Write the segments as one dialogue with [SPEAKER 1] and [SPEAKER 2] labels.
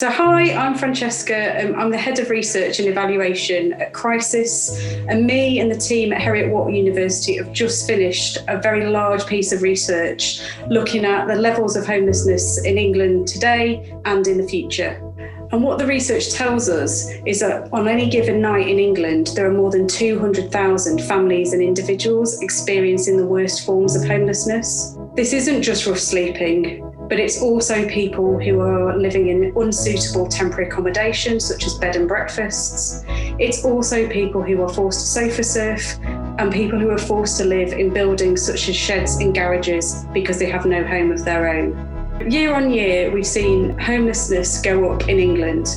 [SPEAKER 1] So hi, I'm Francesca. I'm the Head of Research and Evaluation at Crisis, and me and the team at Heriot-Watt University have just finished a very large piece of research looking at the levels of homelessness in England today and in the future. And what the research tells us is that on any given night in England, there are more than 200,000 families and individuals experiencing the worst forms of homelessness. This isn't just rough sleeping, but it's also people who are living in unsuitable temporary accommodation, such as bed and breakfasts. It's also people who are forced to sofa surf and people who are forced to live in buildings such as sheds and garages because they have no home of their own. Year on year, we've seen homelessness go up in England,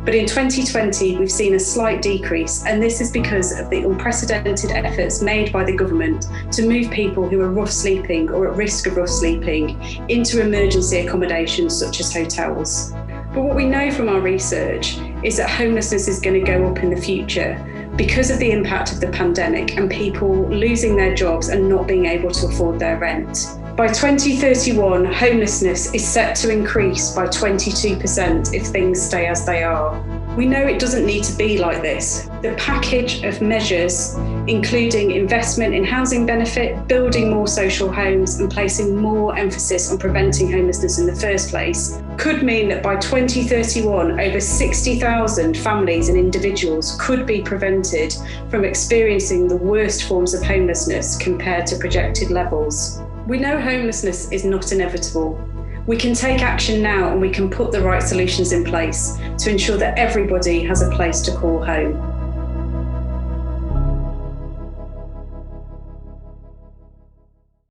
[SPEAKER 1] but in 2020, we've seen a slight decrease, and this is because of the unprecedented efforts made by the government to move people who are rough sleeping or at risk of rough sleeping into emergency accommodations such as hotels. But what we know from our research is that homelessness is going to go up in the future because of the impact of the pandemic and people losing their jobs and not being able to afford their rent. By 2031, homelessness is set to increase by 22% if things stay as they are. We know it doesn't need to be like this. The package of measures, including investment in housing benefit, building more social homes and placing more emphasis on preventing homelessness in the first place, could mean that by 2031, over 60,000 families and individuals could be prevented from experiencing the worst forms of homelessness compared to projected levels. We know homelessness is not inevitable. We can take action now and we can put the right solutions in place to ensure that everybody has a place to call home.